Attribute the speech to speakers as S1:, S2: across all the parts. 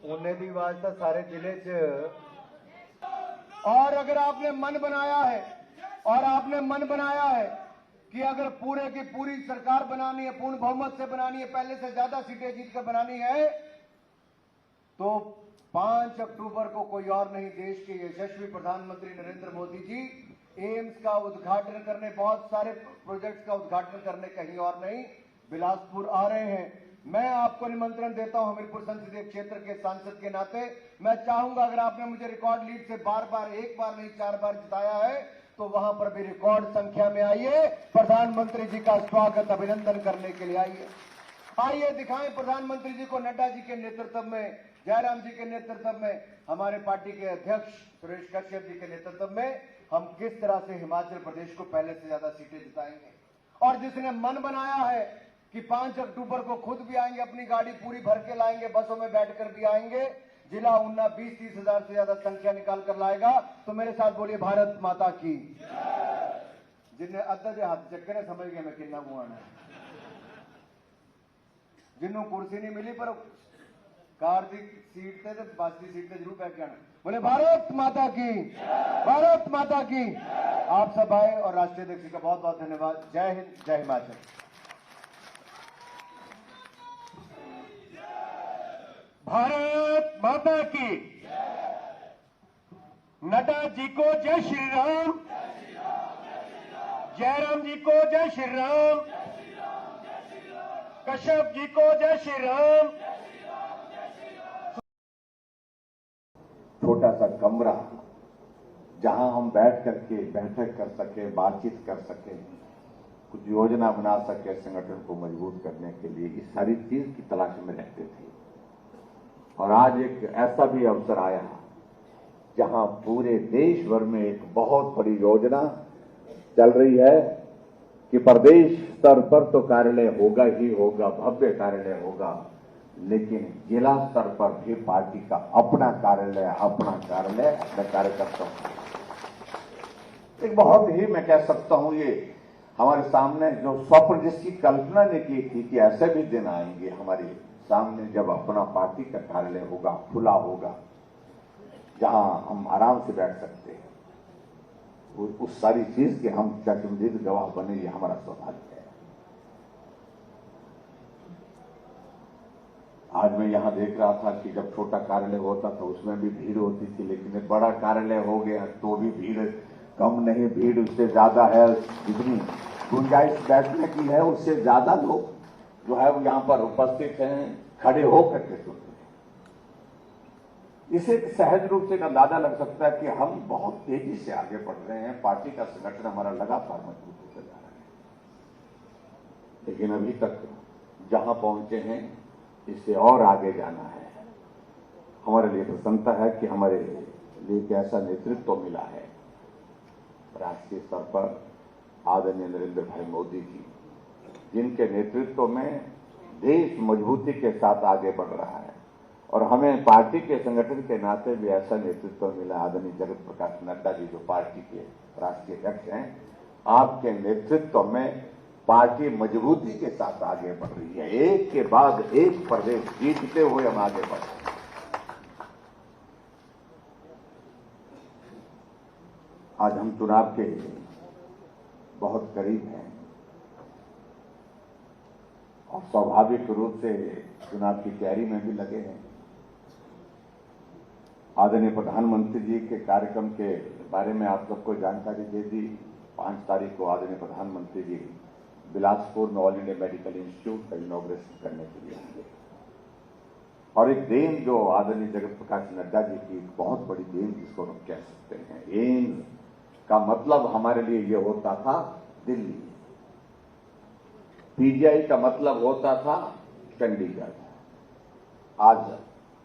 S1: उन्हें भी वास्ता सारे जिले च।
S2: और अगर आपने मन बनाया है कि अगर पूरे की पूरी सरकार बनानी है, पूर्ण बहुमत से बनानी है, पहले से ज्यादा सीटें जीत कर बनानी है, तो 5 अक्टूबर को कोई और नहीं, देश के यशस्वी प्रधानमंत्री नरेंद्र मोदी जी एम्स का उद्घाटन करने, बहुत सारे प्रोजेक्ट्स का उद्घाटन करने कहीं और नहीं, बिलासपुर आ रहे हैं। मैं आपको निमंत्रण देता हूं हमीरपुर संसदीय क्षेत्र के सांसद के नाते। मैं चाहूंगा अगर आपने मुझे रिकॉर्ड लीड से बार बार, एक बार नहीं 4 बार जिताया है, तो वहां पर भी रिकॉर्ड संख्या में आइए, प्रधानमंत्री जी का स्वागत अभिनंदन करने के लिए आइए। आइए दिखाएं प्रधानमंत्री जी को, नड्डा जी के नेतृत्व में, जयराम जी के नेतृत्व में, हमारे पार्टी के अध्यक्ष सुरेश कश्यप जी के नेतृत्व में हम किस तरह से हिमाचल प्रदेश को पहले से ज्यादा सीटें जिताएंगे। और जिसने मन बनाया है कि 5 अक्टूबर को खुद भी आएंगे, अपनी गाड़ी पूरी भर के लाएंगे, बसों में बैठकर भी आएंगे, जिला ऊना 20-30 हजार से ज्यादा संख्या निकाल कर लाएगा, तो मेरे साथ बोलिए भारत माता की। जिन्हें अद्धा जे हाथ चक्के ने समझ गए मैं कितना हुआ है, जिन्हों कुर्सी नहीं मिली पर कार की सीट थे, बस की सीट जरूर पैके आना। बोले भारत माता की, भारत माता की। आप सब आए और राष्ट्रीय अध्यक्ष का बहुत बहुत धन्यवाद। जय हिंद, जय हिमाचल।
S3: भारत माता की। नड्डा जी को जय श्री राम, जयराम जी को जय श्री राम, कश्यप जी को जय श्री राम।
S4: छोटा सा कमरा जहां हम बैठ करके बैठक कर सके, बातचीत कर सके, कुछ योजना बना सके संगठन को मजबूत करने के लिए, इस सारी चीज की तलाश में रहते थे। और आज एक ऐसा भी अवसर आया जहां पूरे देश भर में एक बहुत बड़ी योजना चल रही है कि प्रदेश स्तर पर तो कार्यालय होगा ही होगा, भव्य कार्यालय होगा, लेकिन जिला स्तर पर भी पार्टी का अपना कार्यालय अपने कार्यकर्ताओं एक बहुत ही, मैं कह सकता हूं, ये हमारे सामने जो स्वप्न जिसकी कल्पना ने की थी कि ऐसे भी दिन आएंगे हमारे सामने जब अपना पार्टी का कार्यालय होगा, खुला होगा, जहां हम आराम से बैठ सकते हैं, उस सारी चीज के हम चश्मदीद गवाह बने, ये हमारा सौभाग्य है। आज मैं यहां देख रहा था कि जब छोटा कार्यालय होता था उसमें भी भीड़ होती थी, लेकिन बड़ा कार्यालय हो गया तो भी भीड़ कम नहीं, भीड़ उससे ज्यादा है। जितनी गुंजाइश बैठने की है उससे ज्यादा लोग जो है वो यहां पर उपस्थित हैं, खड़े होकर के सुनते हैं। इसे सहज रूप से अंदाजा लग सकता है कि हम बहुत तेजी से आगे बढ़ रहे हैं, पार्टी का संगठन हमारा लगातार मजबूत होता जा रहा है। लेकिन अभी तक जहां पहुंचे हैं इससे और आगे जाना है। हमारे लिए प्रसन्नता है कि हमारे लिए एक ऐसा नेतृत्व मिला है राष्ट्रीय स्तर पर आदरणीय नरेंद्र भाई मोदी जी, जिनके नेतृत्व में देश मजबूती के साथ आगे बढ़ रहा है। और हमें पार्टी के संगठन के नाते भी ऐसा नेतृत्व मिला, आदरणीय जगत प्रकाश नड्डा जी जो पार्टी के राष्ट्रीय अध्यक्ष हैं, आपके नेतृत्व में पार्टी मजबूती के साथ आगे बढ़ रही है। एक के बाद एक प्रदेश जीतते हुए हम आगे बढ़ रहे हैं। आज हम चुनाव के बहुत करीब हैं और स्वाभाविक रूप से चुनाव की तैयारी में भी लगे हैं। आदरणीय प्रधानमंत्री जी के कार्यक्रम के बारे में आप सबको जानकारी दे दी। 5 तारीख को आदरणीय प्रधानमंत्री जी बिलासपुर में ऑल इंडिया मेडिकल इंस्टीट्यूट का इनॉग्रेशन करने के लिए आएंगे। और एक देन जो आदरणीय जगत प्रकाश नड्डा जी की बहुत बड़ी देन जिसको हम कह सकते हैं, एम्स का मतलब हमारे लिए ये होता था दिल्ली, पीजीआई का मतलब होता था चंडीगढ़। आज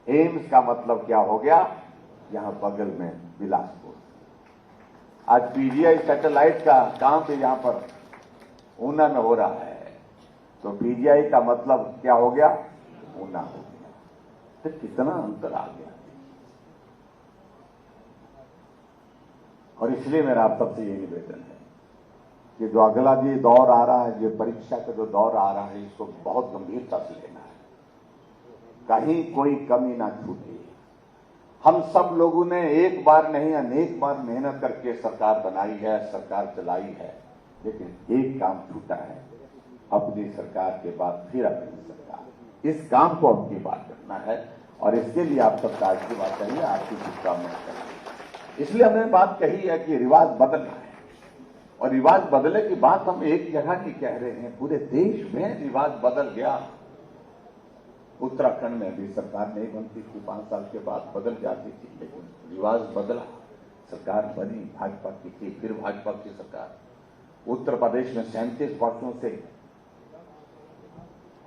S4: एम्स का मतलब क्या हो गया, यहां बगल में बिलासपुर। आज पीजीआई सैटेलाइट का काम भी यहां पर ऊना में हो रहा है, तो पीजीआई का मतलब क्या हो गया, ऊना हो गया। तो कितना अंतर आ गया। और इसलिए मेरा आप सबसे ये निवेदन है कि जो अगला ये दौर आ रहा है, जो परीक्षा का जो दौर आ रहा है, इसको बहुत गंभीरता से लेना है। कहीं कोई कमी ना छूटे। हम सब लोगों ने एक बार नहीं अनेक बार मेहनत करके सरकार बनाई है, सरकार चलाई है, लेकिन एक काम छूटा है, अपनी सरकार के बाद फिर अपनी सरकार। इस काम को अब की बात करना है और इसके लिए आप सबका आशीर्वाद चाहिए, आपकी शुभकामनाएं चाहिए। इसलिए हमने बात कही है कि रिवाज बदलना है और रिवाज बदलने की बात हम एक जगह की कह रहे हैं, पूरे देश में रिवाज बदल गया। उत्तराखंड में भी सरकार नहीं बनती थी, 5 साल के बाद बदल जाती थी, लेकिन रिवाज बदला, सरकार बनी, भाजपा की थी, फिर भाजपा की सरकार। उत्तर प्रदेश में 37 वर्षों से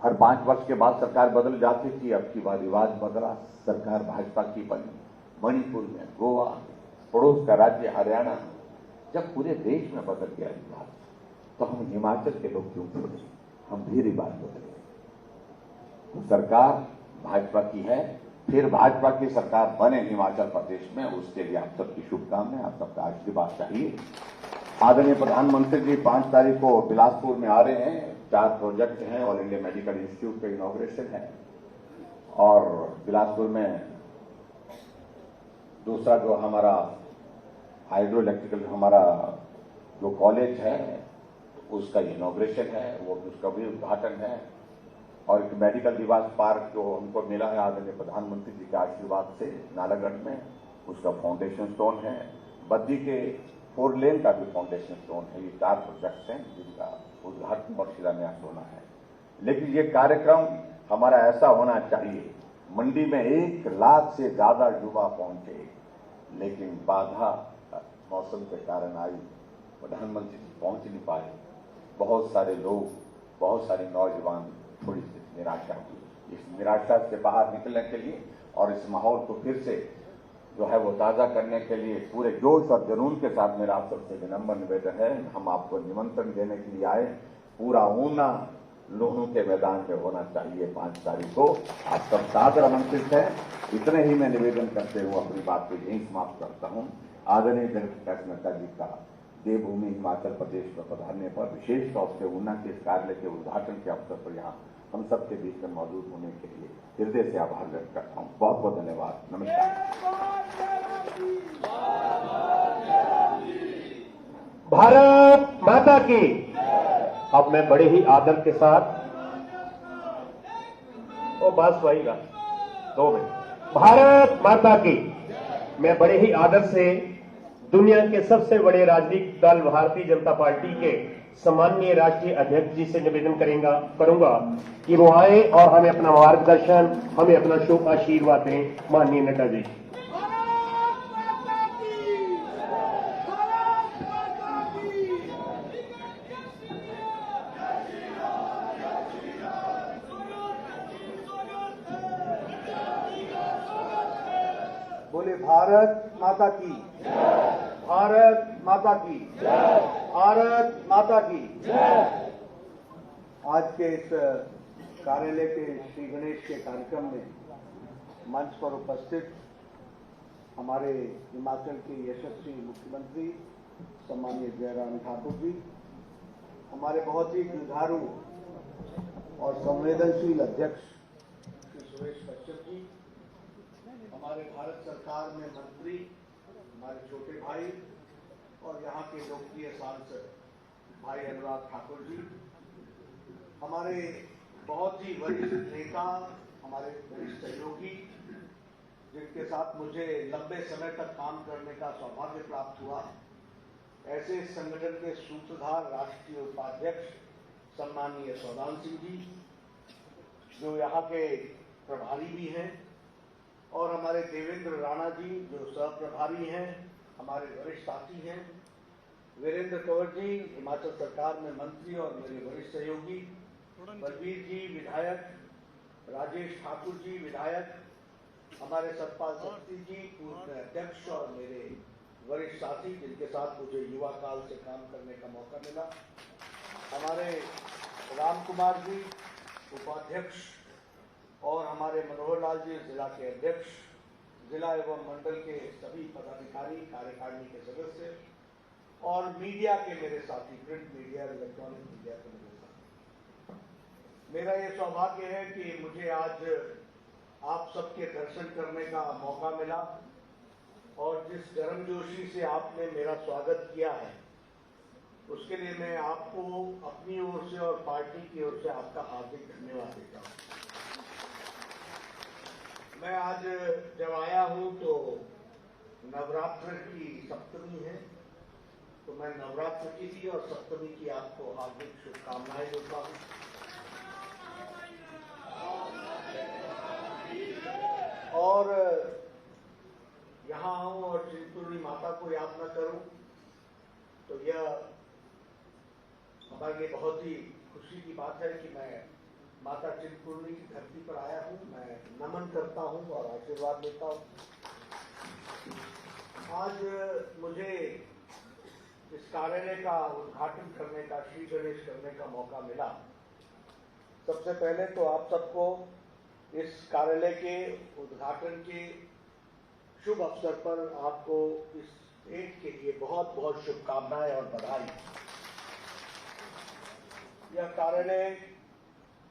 S4: हर 5 वर्ष के बाद सरकार बदल जाती थी, अब की बार रिवाज बदला, सरकार भाजपा की बनी। मणिपुर में, गोवा, पड़ोस का राज्य हरियाणा, जब पूरे देश में बदल गया रिवाज, तो हम हिमाचल के लोग क्यों छोड़े, हम भी रिवाज बदले। सरकार भाजपा की है, फिर भाजपा की सरकार बने हिमाचल प्रदेश में, उसके लिए आप सबकी शुभकामनाएं, आप सबका आशीर्वाद चाहिए। आदरणीय प्रधानमंत्री जी 5 तारीख को बिलासपुर में आ रहे हैं, 4 प्रोजेक्ट हैं, ऑल इंडिया मेडिकल इंस्टीट्यूट का इनॉग्रेशन है और बिलासपुर में दूसरा जो हमारा हाइड्रो इलेक्ट्रिकल हमारा जो कॉलेज है उसका इनॉग्रेशन है, वो उसका भी उद्घाटन है और एक मेडिकल डिवाइस पार्क जो हमको मिला है आदरणीय प्रधानमंत्री जी के आशीर्वाद से नालागढ़ में, उसका फाउंडेशन स्टोन है। बद्दी के 4 लेन का भी फाउंडेशन स्टोन है। ये 4 प्रोजेक्ट्स हैं जिनका उद्घाटन और शिलान्यास होना है। लेकिन ये कार्यक्रम हमारा ऐसा होना चाहिए, मंडी में 1 लाख से ज्यादा युवा पहुंचे, लेकिन बाधा मौसम के कारण आई, प्रधानमंत्री जी पहुंच नहीं पाए। बहुत सारे लोग, बहुत सारे नौजवान थोड़ी सी निराशा हुई। इस निराशा से बाहर निकलने के लिए और इस माहौल को फिर से जो है वो ताजा करने के लिए पूरे जोश और जुनून के साथ मेरा आप सबसे विनम्र निवेदन है, हम आपको निमंत्रण देने के लिए आए। पूरा ऊना लुहणु के मैदान में होना चाहिए 5 तारीख को। आप सब सादर आमंत्रित हैं। इतने ही मैं निवेदन करते हुए अपनी बात को यहीं समाप्त करता हूं। आदरणीय जगत नड्डा जी का देवभूमि हिमाचल प्रदेश में पधारने पर विशेष तौर से ऊना के इस कार्यालय के उद्घाटन के अवसर पर यहाँ हम सबके बीच में मौजूद होने के लिए हृदय से आभार व्यक्त करता हूँ। बहुत बहुत धन्यवाद। नमस्कार।
S3: भारत माता की। अब मैं बड़े ही आदर के साथ, ओ बस वहीगा 2 मिनट। भारत माता की। मैं बड़े ही आदर से दुनिया के सबसे बड़े राजनीतिक दल भारतीय जनता पार्टी के सम्माननीय राष्ट्रीय अध्यक्ष जी से निवेदन करूंगा कि वो आए और हमें अपना मार्गदर्शन, हमें अपना शुभ आशीर्वाद दें। माननीय नड्डा जी।
S2: बोले भारत माता की, भारत माता की, भारत माता की। आज के इस कार्यालय के श्री गणेश के कार्यक्रम में मंच पर उपस्थित हमारे हिमाचल के यशस्वी मुख्यमंत्री सम्माननीय जयराम ठाकुर जी, हमारे बहुत ही जुझारू और संवेदनशील अध्यक्ष श्री सुरेश कश्यप जी, हमारे भारत सरकार में मंत्री हमारे छोटे भाई और यहाँ के लोकप्रिय सांसद भाई अनुराग ठाकुर जी, हमारे बहुत ही वरिष्ठ नेता, हमारे वरिष्ठ सहयोगी जिनके साथ मुझे लंबे समय तक काम करने का सौभाग्य प्राप्त हुआ, ऐसे संगठन के सूत्रधार राष्ट्रीय उपाध्यक्ष सम्माननीय सौदान सिंह जी जो यहाँ के प्रभारी भी हैं, और हमारे देवेंद्र राणा जी जो सह प्रभारी हैं, हमारे वरिष्ठ साथी हैं, वीरेंद्र कंवर जी हिमाचल सरकार में मंत्री और मेरे वरिष्ठ सहयोगी, बलबीर जी विधायक, राजेश ठाकुर जी विधायक, हमारे सतपाल सत्ती जी पूर्व अध्यक्ष और मेरे वरिष्ठ साथी जिनके साथ मुझे युवा काल से काम करने का मौका मिला, हमारे राम कुमार जी उपाध्यक्ष और हमारे मनोहर लाल जी जिला के अध्यक्ष, जिला एवं मंडल के सभी पदाधिकारी, कार्यकारिणी के सदस्य और मीडिया के मेरे साथी, प्रिंट मीडिया, इलेक्ट्रॉनिक मीडिया के मेरे साथी। मेरा ये सौभाग्य है कि मुझे आज
S5: आप सबके दर्शन करने का मौका मिला और जिस गर्मजोशी से आपने मेरा स्वागत किया है उसके लिए मैं आपको अपनी ओर से और पार्टी की ओर से आपका हार्दिक धन्यवाद देता हूं। मैं आज जब आया हूं तो नवरात्र की सप्तमी है, तो मैं नवरात्र की भी और सप्तमी की आपको हार्दिक शुभकामनाएं देता हूं। और यहां आऊं और चिंतपूर्णी माता को याद न करूं तो यह हमारे लिए बहुत ही खुशी की बात है कि मैं माता चिंतपूर्णी की धरती पर आया हूं। मैं नमन करता हूं और आशीर्वाद लेता हूं। आज मुझे इस कार्यालय का उद्घाटन करने का, श्री गणेश करने का मौका मिला। सबसे पहले तो आप सबको इस कार्यालय के उद्घाटन के शुभ अवसर पर आपको इस भेंट के लिए बहुत बहुत शुभकामनाएं और बधाई। यह कार्यालय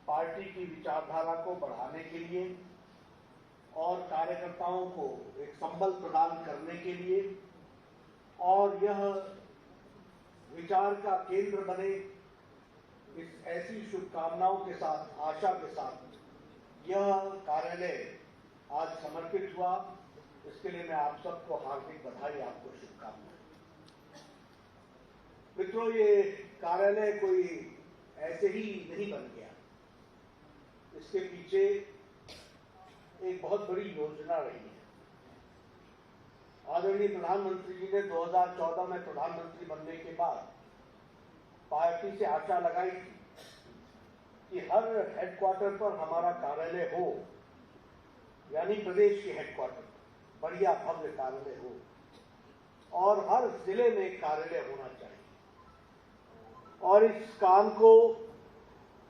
S5: पार्टी की विचारधारा को बढ़ाने के लिए और कार्यकर्ताओं को एक संबल प्रदान करने के लिए और यह विचार का केंद्र बने, इस ऐसी शुभकामनाओं के साथ, आशा के साथ यह कार्यालय आज समर्पित हुआ। इसके लिए मैं आप सबको हार्दिक बधाई, आपको शुभकामनाएं। मित्रों, ये कार्यालय कोई ऐसे ही नहीं बन गया, इसके पीछे एक बहुत बड़ी योजना रही है। आदरणीय प्रधानमंत्री जी ने 2014 में प्रधानमंत्री बनने के बाद पार्टी से आशा लगाई थी कि हर हेडक्वार्टर पर हमारा कार्यालय हो, यानी प्रदेश के हेडक्वार्टर पर बढ़िया भव्य कार्यालय हो और हर जिले में एक कार्यालय होना चाहिए। और इस काम को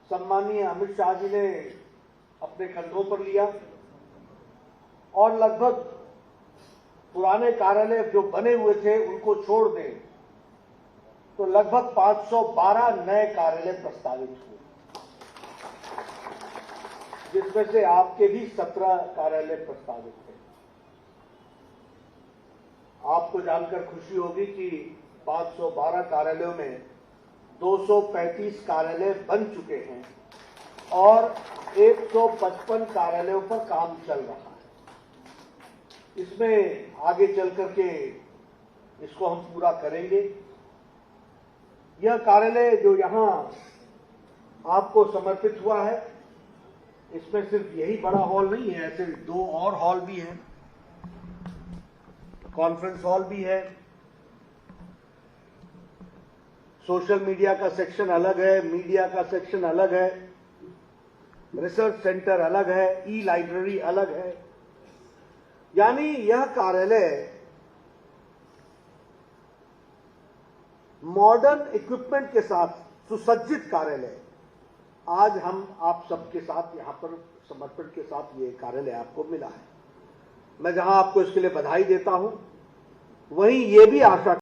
S5: सम्मानीय अमित शाह जी ने अपने कंधों पर लिया और लगभग पुराने कार्यालय जो बने हुए थे उनको छोड़ दें तो लगभग 512 नए कार्यालय प्रस्तावित हुए, जिसमें से आपके भी 17 कार्यालय प्रस्तावित थे। आपको जानकर खुशी होगी कि 512 कार्यालयों में 235 कार्यालय बन चुके हैं और 155 कार्यालयों पर काम चल रहा है। इसमें आगे चल करके इसको हम पूरा करेंगे। यह कार्यालय जो यहां आपको समर्पित हुआ है, इसमें सिर्फ यही बड़ा हॉल नहीं है, ऐसे 2 और हॉल भी हैं, कॉन्फ्रेंस हॉल भी है, सोशल मीडिया का सेक्शन अलग है, मीडिया का सेक्शन अलग है, रिसर्च सेंटर अलग है, ई लाइब्रेरी अलग है। यानी यह कार्यालय मॉडर्न इक्विपमेंट के साथ सुसज्जित कार्यालय आज हम आप सबके साथ यहां पर समर्पण के साथ ये कार्यालय आपको मिला है। मैं जहां आपको इसके लिए बधाई देता हूं, वहीं ये भी आशा